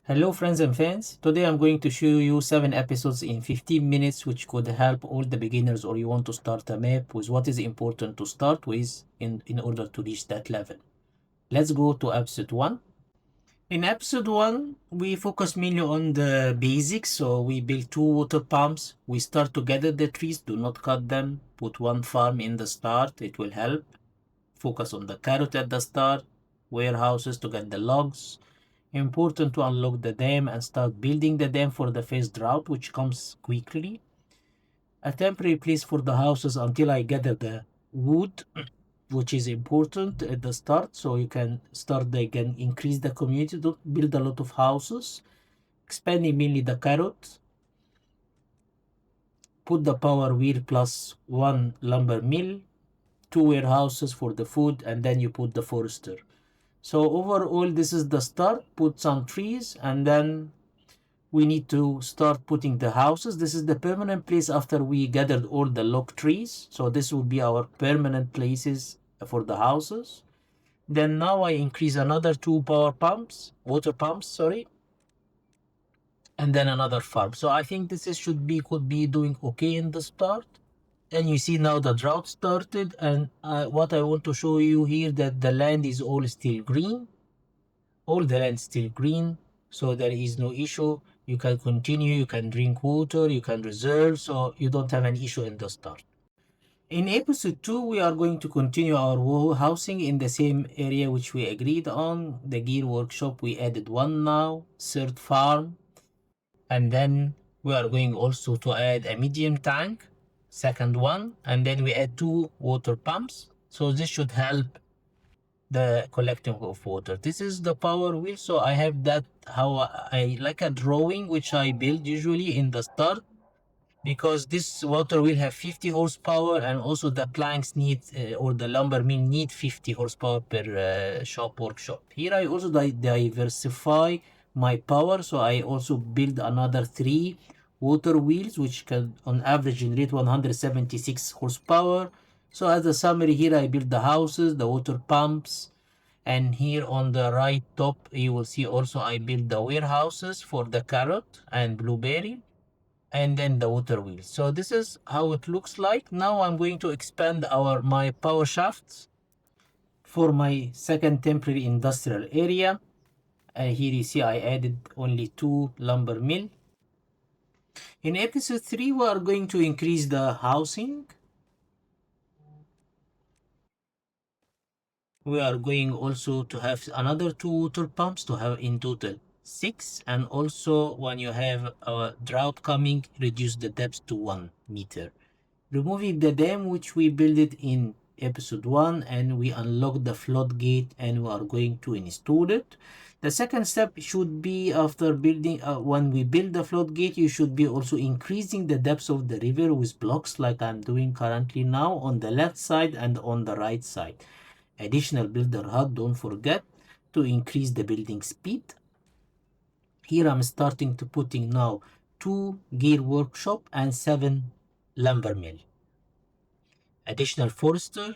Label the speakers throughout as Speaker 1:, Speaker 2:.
Speaker 1: Hello friends and fans, today I'm going to show you 7 episodes in 15 minutes which could help all the beginners or you want to start a map with what is important to start with in order to reach that level. Let's go to episode 1. In episode 1, we focus mainly on the basics, so we build 2 water pumps, we start to gather the trees, do not cut them, put 1 farm in the start, it will help. Focus on the carrot at the start, warehouses to get the logs. Important to unlock the dam and start building the dam for the first drought, which comes quickly. A temporary place for the houses until I gather the wood, which is important at the start, so you can start, they can increase the community, don't build a lot of houses. Expanding mainly the carrot. Put the power wheel plus 1 lumber mill, 2 warehouses for the food, and then you put the forester. So overall, this is the start. Put some trees, and then we need to start putting the houses. This is the permanent place after we gathered all the log trees. So this will be our permanent places for the houses. Then now I increase another 2 water pumps, sorry, and then another farm. So I think this is could be doing okay in the start. And you see now the drought started, and what I want to show you here, that the land is all still green. All the land still green, so there is no issue. You can continue, you can drink water, you can reserve, so you don't have an issue in the start. In episode 2, we are going to continue our housing in the same area which we agreed on. The gear workshop, we added 1 now, 3rd farm, and then we are going also to add a medium tank, 2nd one, and then we add 2 water pumps. So this should help the collecting of water. This is the power wheel, so I have that, how I like a drawing which I build usually in the start, because this water will have 50 horsepower, and also the planks need or the lumber mill need 50 horsepower per workshop. Here I also diversify my power, so I also build another 3 water wheels which can on average generate 176 horsepower. So as a summary, here I build the houses, the water pumps, and here on the right top you will see also I build the warehouses for the carrot and blueberry, and then the water wheels. So this is how it looks like. Now I'm going to expand my power shafts for my second temporary industrial area. Here you see I added only 2 lumber mill. In episode 3 we are going to increase the housing. We are going also to have another 2 water pumps to have in total 6, and also when you have a drought coming, reduce the depth to 1 meter. Removing the dam which we built it in episode 1, and we unlock the floodgate and we are going to install it. The second step should be after building, when we build the floodgate, you should be also increasing the depth of the river with blocks like I'm doing currently now on the left side and on the right side. Additional builder hut, don't forget to increase the building speed. Here I'm starting to putting now 2 gear workshop and 7 lumber mill. Additional forester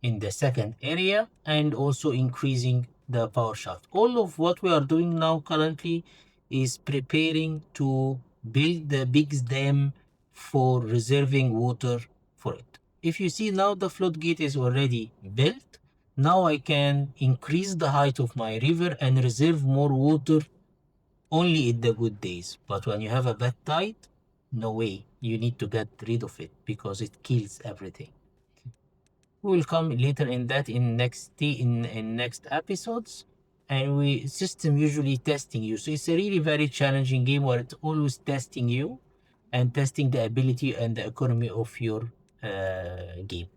Speaker 1: in the second area, and also increasing the power shaft. All of what we are doing now currently is preparing to build the big dam for reserving water for it. If you see now the floodgate is already built. Now I can increase the height of my river and reserve more water only in the good days. But when you have a bad tide, no way. You need to get rid of it because it kills everything. We will come later in that in next episodes. And we system usually testing you. So it's a really very challenging game where it's always testing you and testing the ability and the economy of your game.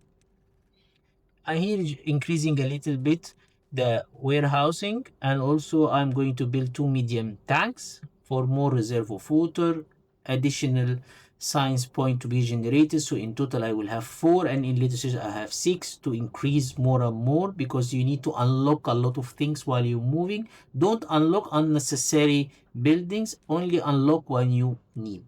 Speaker 1: I'm here increasing a little bit the warehousing, and also I'm going to build 2 medium tanks for more reserve of water, additional science point to be generated. So in total I will have 4, and in later stage I have 6 to increase more and more, because you need to unlock a lot of things while you're moving. Don't unlock unnecessary buildings, only unlock when you need.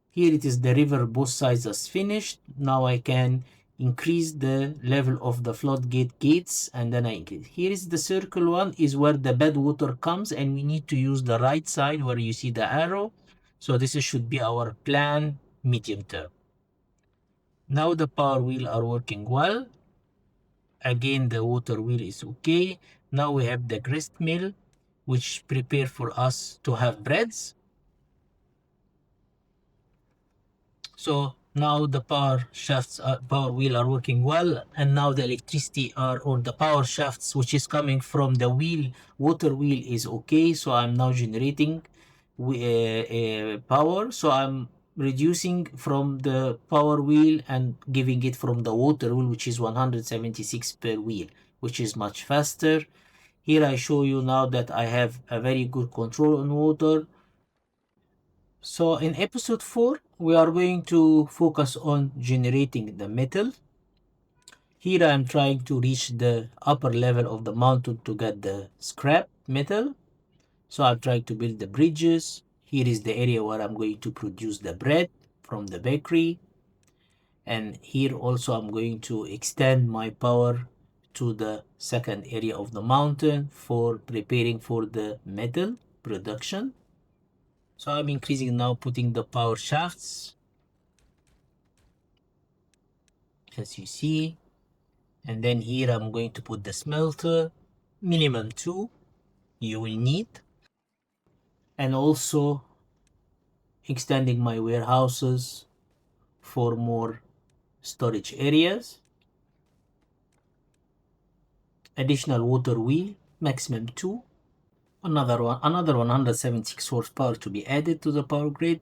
Speaker 1: Here it is, the river both sides is finished. Now I can increase the level of the floodgate gates, and then I increase. Here is the circle one is where the bad water comes, and we need to use the right side where you see the arrow. So this should be our plan medium term. Now the power wheel are working well. Again, the water wheel is okay. Now we have the grist mill, which prepare for us to have breads. So now the power wheel are working well, and now the electricity or the power shafts which is coming from the water wheel is okay. So I'm now generating power. So I'm reducing from the power wheel and giving it from the water wheel, which is 176 per wheel, which is much faster. Here I show you now that I have a very good control on water. So in episode 4, we are going to focus on generating the metal. Here I am trying to reach the upper level of the mountain to get the scrap metal. So I'm trying to build the bridges. Here is the area where I'm going to produce the bread from the bakery. And here also I'm going to extend my power to the second area of the mountain for preparing for the metal production. So I'm increasing now, putting the power shafts, as you see. And then here I'm going to put the smelter, minimum 2 you will need. And also extending my warehouses for more storage areas. Additional water wheel, maximum 2. Another 176 horsepower to be added to the power grid.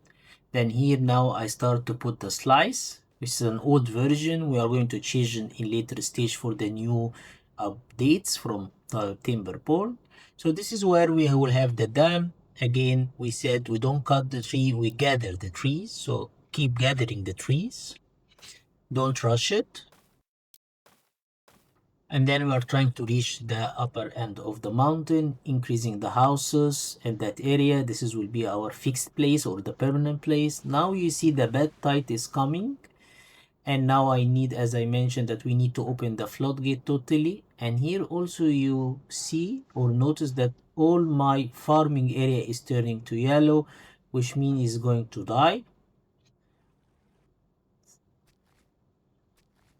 Speaker 1: Then here now I start to put the slice, which is an old version. We are going to change in later stage for the new updates from Timberborn. So this is where we will have the dam. Again, we said we don't cut the tree, we gather the trees. So keep gathering the trees. Don't rush it. And then we are trying to reach the upper end of the mountain, increasing the houses in that area. Will be our fixed place or the permanent place. Now you see the bed tide is coming. And now I need, as I mentioned, that we need to open the floodgate totally. And here also you see or notice that all my farming area is turning to yellow, which means it's going to die.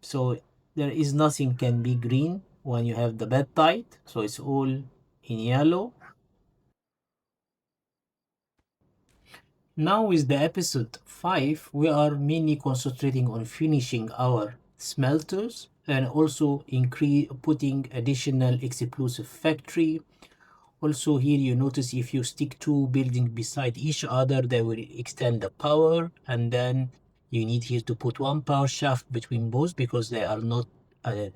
Speaker 1: So there is nothing can be green when you have the bed tide. So it's all in yellow. Now with the episode 5, we are mainly concentrating on finishing our smelters and also putting additional explosive factory. Also here you notice if you stick two buildings beside each other, they will extend the power, and then you need here to put one power shaft between both because they are not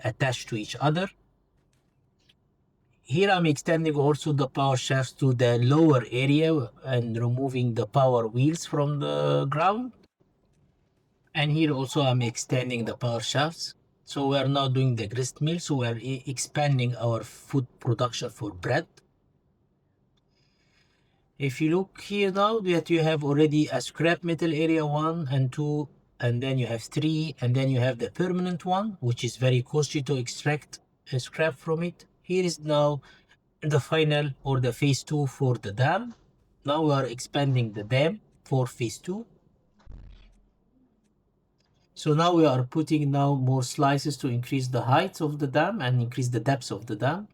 Speaker 1: attached to each other. Here I'm extending also the power shafts to the lower area and removing the power wheels from the ground. And here also I'm extending the power shafts. So we are now doing the grist mill. So we are expanding our food production for bread. If you look here now that you have already a scrap metal area 1 and 2, and then you have 3, and then you have the permanent one, which is very costly to extract scrap from it. Here is now the final or the phase 2 for the dam. Now we are expanding the dam for phase 2. So now we are putting now more slices to increase the height of the dam and increase the depth of the dam.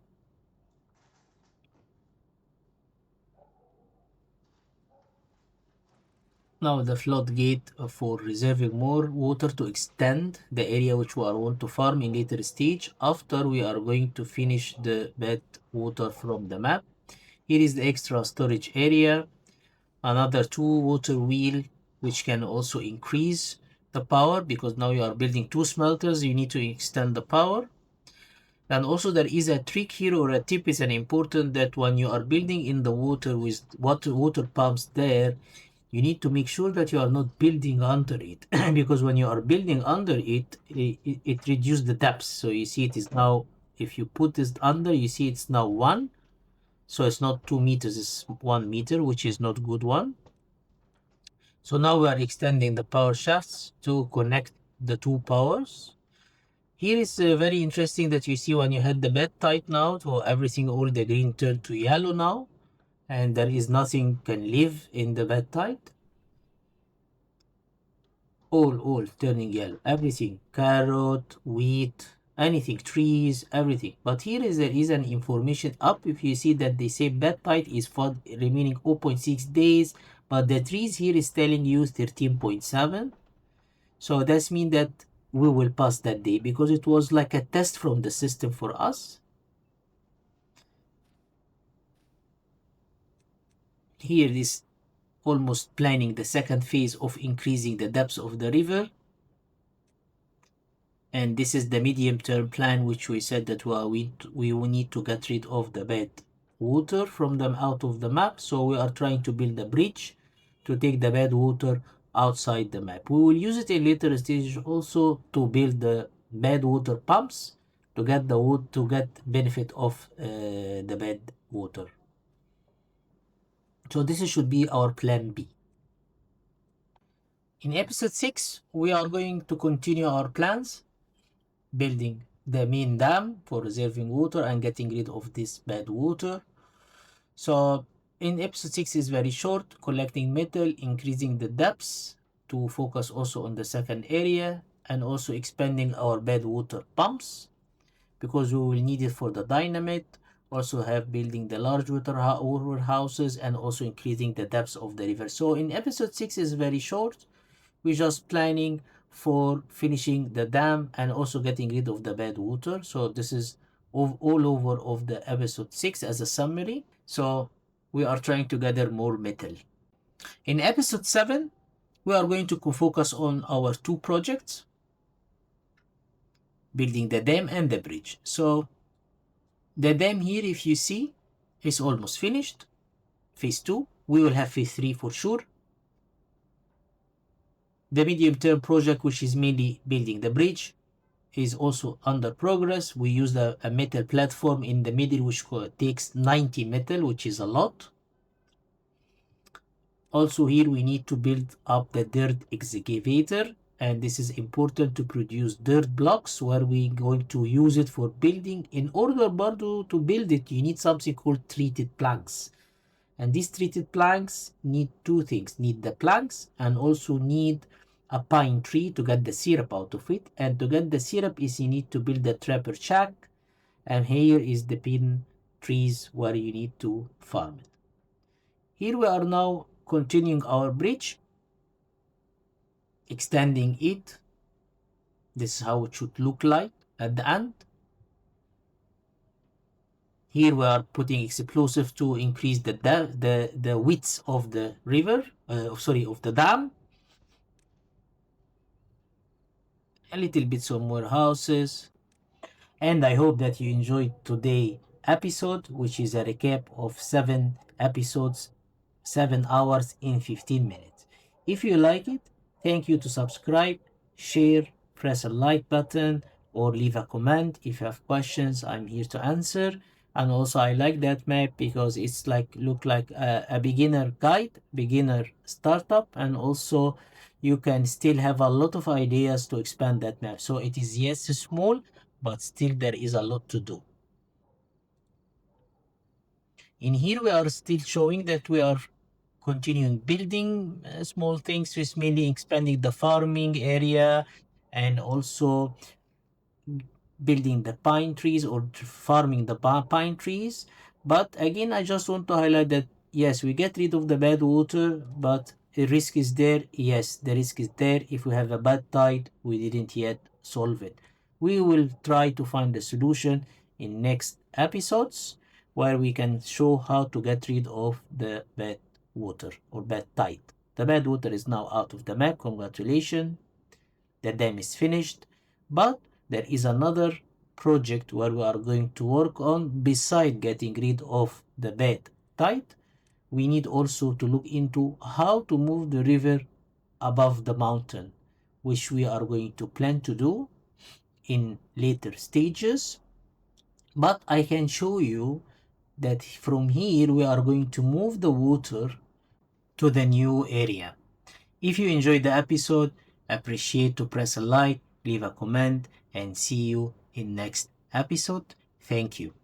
Speaker 1: Now the floodgate for reserving more water to extend the area which we are want to farm in later stage after we are going to finish the bed water from the map. Here is the extra storage area, another 2 water wheel which can also increase the power because now you are building 2 smelters, you need to extend the power. And also there is a trick here or a tip is an important that when you are building in the water with water pumps there, you need to make sure that you are not building under it because when you are building under it reduces the depth. So you see it is now, if you put this under, you see it's now 1. So it's not 2 meters, it's 1 meter, which is not good one. So now we are extending the power shafts to connect the 2 powers. Here is very interesting that you see when you had the bed tight now, so everything, all the green turned to yellow now, and there is nothing can live in the bed tight. All turning yellow, everything, carrot, wheat, anything, trees, everything. But here is an information up. If you see that they say bed tight is for remaining 0.6 days, but the trees here is telling you 13.7. So that's mean that we will pass that day because it was like a test from the system for us. Here is almost planning the second phase of increasing the depth of the river. And this is the medium-term plan, which we said that we will need to get rid of the bad water from them out of the map. So we are trying to build a bridge to take the bad water outside the map. We will use it in later stages also to build the bad water pumps to get the wood to get benefit of the bad water. So this should be our plan B. In episode 6, we are going to continue our plans, building the main dam for reserving water and getting rid of this bad water. So in episode 6 is very short, collecting metal, increasing the depths to focus also on the second area, and also expanding our bad water pumps because we will need it for the dynamite. Also have building the large water houses and also increasing the depths of the river. So in episode 6 is very short. We're just planning for finishing the dam and also getting rid of the bad water. So this is all over of the episode 6 as a summary. So we are trying to gather more metal. In episode 7, we are going to focus on our two projects, building the dam and the bridge. So the dam here, if you see, is almost finished. Phase 2, we will have phase 3 for sure. The medium-term project, which is mainly building the bridge, is also under progress. We use a metal platform in the middle, which takes 90 metal, which is a lot. Also here we need to build up the dirt excavator, and this is important to produce dirt blocks where we going to use it for building. In order to build it, you need something called treated planks. And these treated planks need two things, need the planks and also need a pine tree to get the syrup out of it. And to get the syrup is you need to build the trapper shack. And here is the pine trees where you need to farm it. Here we are now continuing our bridge, extending it. This is how it should look like at the end. Here we are putting explosive to increase the width of the river, of the dam. A little bit some more houses. And I hope that you enjoyed today's episode, which is a recap of 7 episodes, 7 hours in 15 minutes. If you like it, thank you to subscribe, share, press a like button, or leave a comment. If you have questions, I'm here to answer. And also I like that map because it's look like a beginner guide, beginner startup, and also you can still have a lot of ideas to expand that map. So it is, yes, small, but still there is a lot to do. In here we are still showing that we are continuing building small things, with mainly expanding the farming area and also building the pine trees or farming the pine trees. But again, I just want to highlight that yes, we get rid of the bad water, but the risk is there. Yes, the risk is there. If we have a bad tide, we didn't yet solve it. We will try to find a solution in next episodes where we can show how to get rid of the bad water or bad tide. The bad water is now out of the map. Congratulations. The dam is finished, but there is another project where we are going to work on. Beside getting rid of the bad tide, we need also to look into how to move the river above the mountain, which we are going to plan to do in later stages. But I can show you that from here we are going to move the water to the new area. If you enjoyed the episode, appreciate to press a like, leave a comment, and see you in next episode. Thank you.